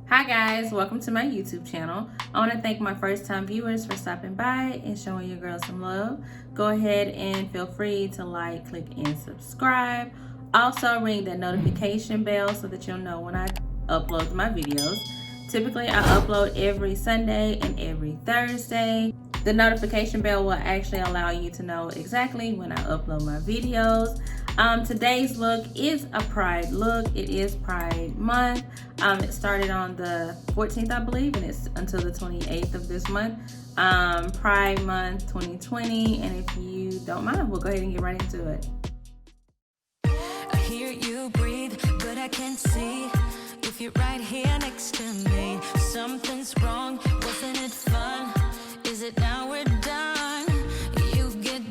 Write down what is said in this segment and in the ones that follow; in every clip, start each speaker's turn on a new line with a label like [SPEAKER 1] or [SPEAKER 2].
[SPEAKER 1] Hi guys, welcome to my YouTube channel. I want to thank my first time viewers for stopping by and showing your girl some love. Go ahead and feel free to like, click, and subscribe. Also ring that notification bell so that you'll know when I upload my videos. Typically I upload every Sunday and every Thursday. The notification bell will actually allow you to know exactly when I upload my videos. Today's look is a Pride look. It is Pride month. It started on the 14th, I believe, and it's until the 28th of this month. Pride month 2020. And if you don't mind, we'll go ahead and get right into it.
[SPEAKER 2] I hear you breathe, but I can't see if you're right here next to me. Something's wrong, wasn't it fun? Is it now we're done? You get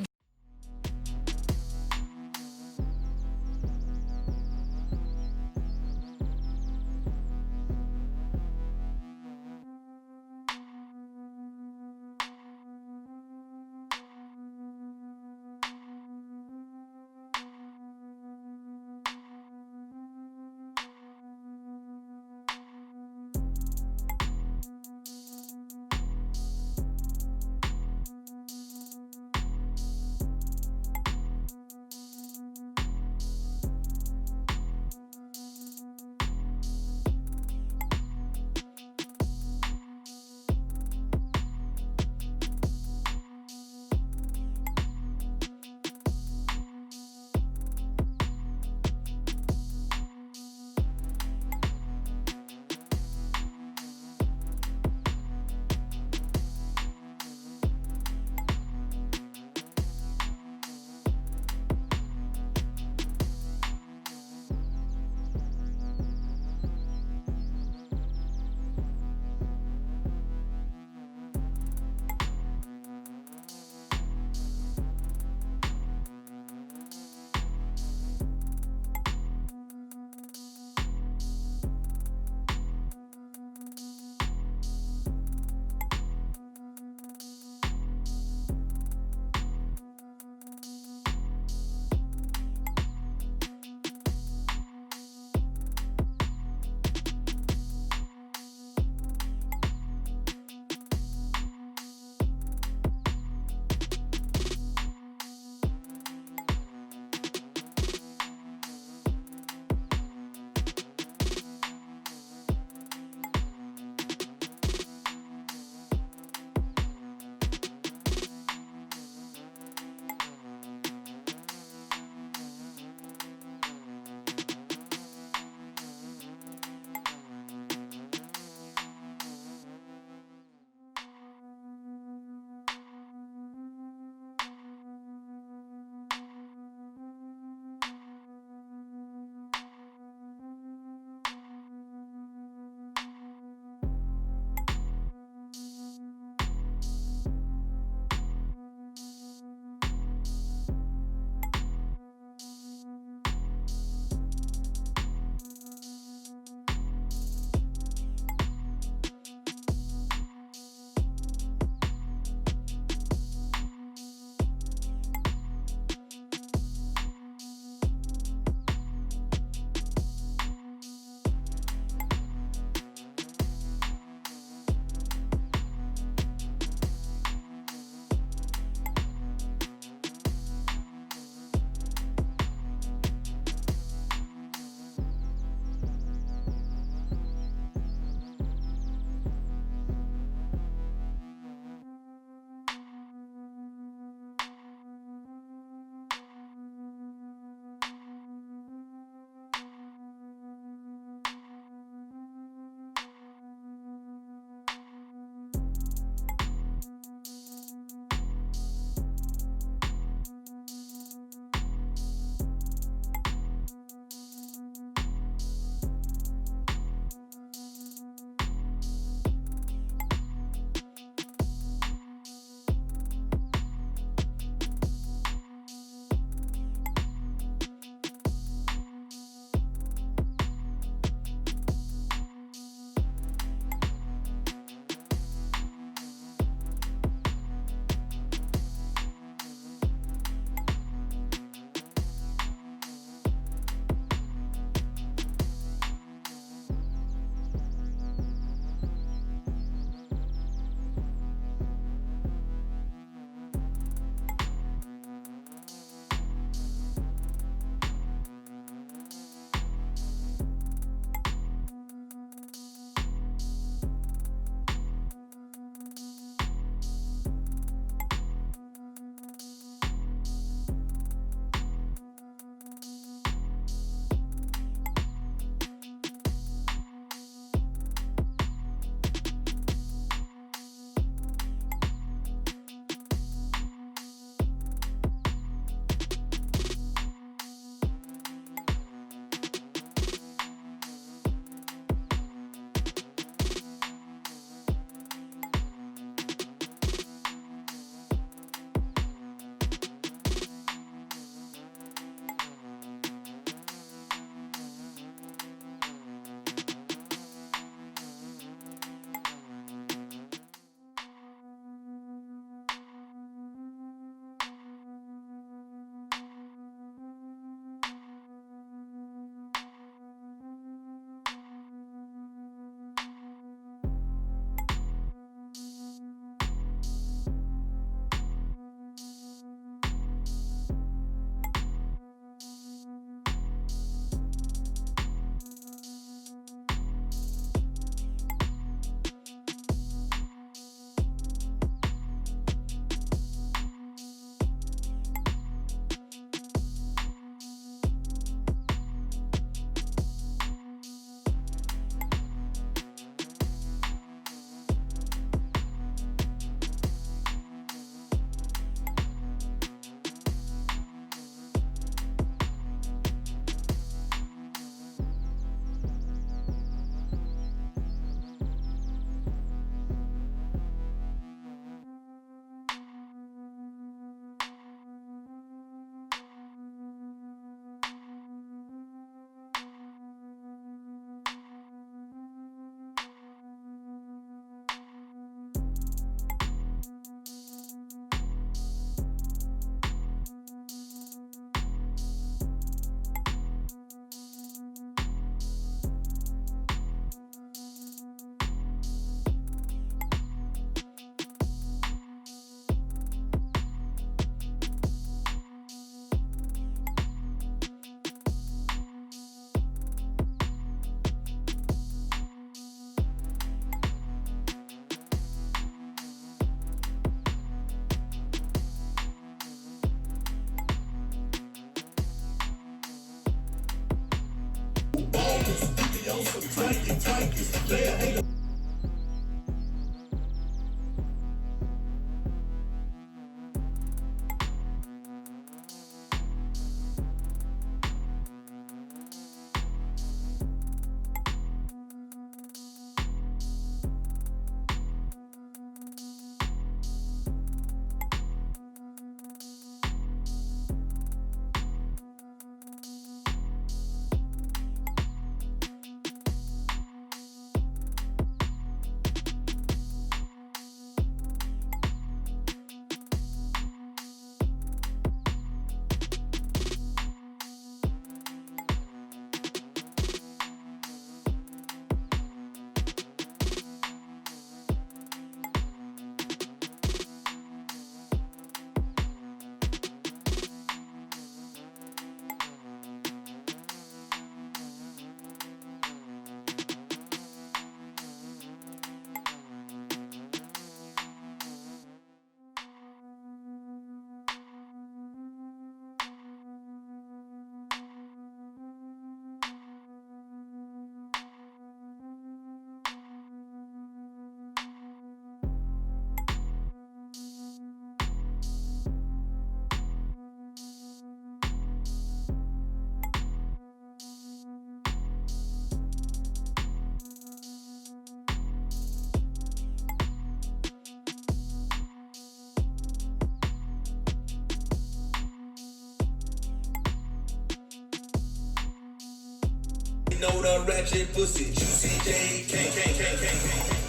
[SPEAKER 3] Know the ratchet pussy, juicy J, K.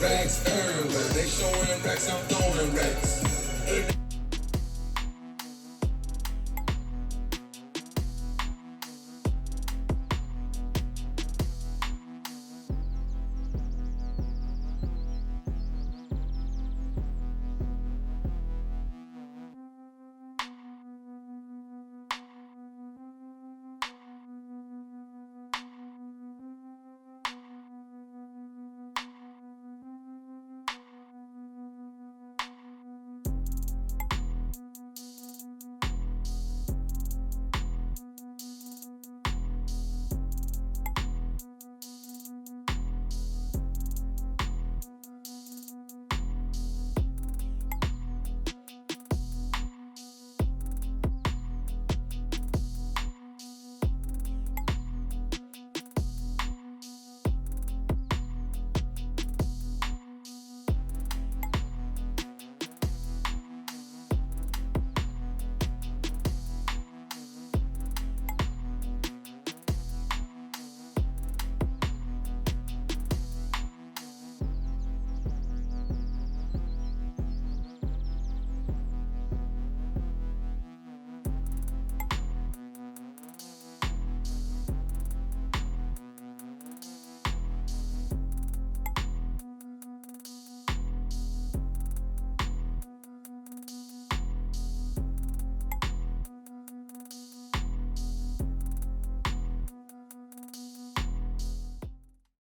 [SPEAKER 3] Racks everywhere, they showing racks, I'm throwing racks.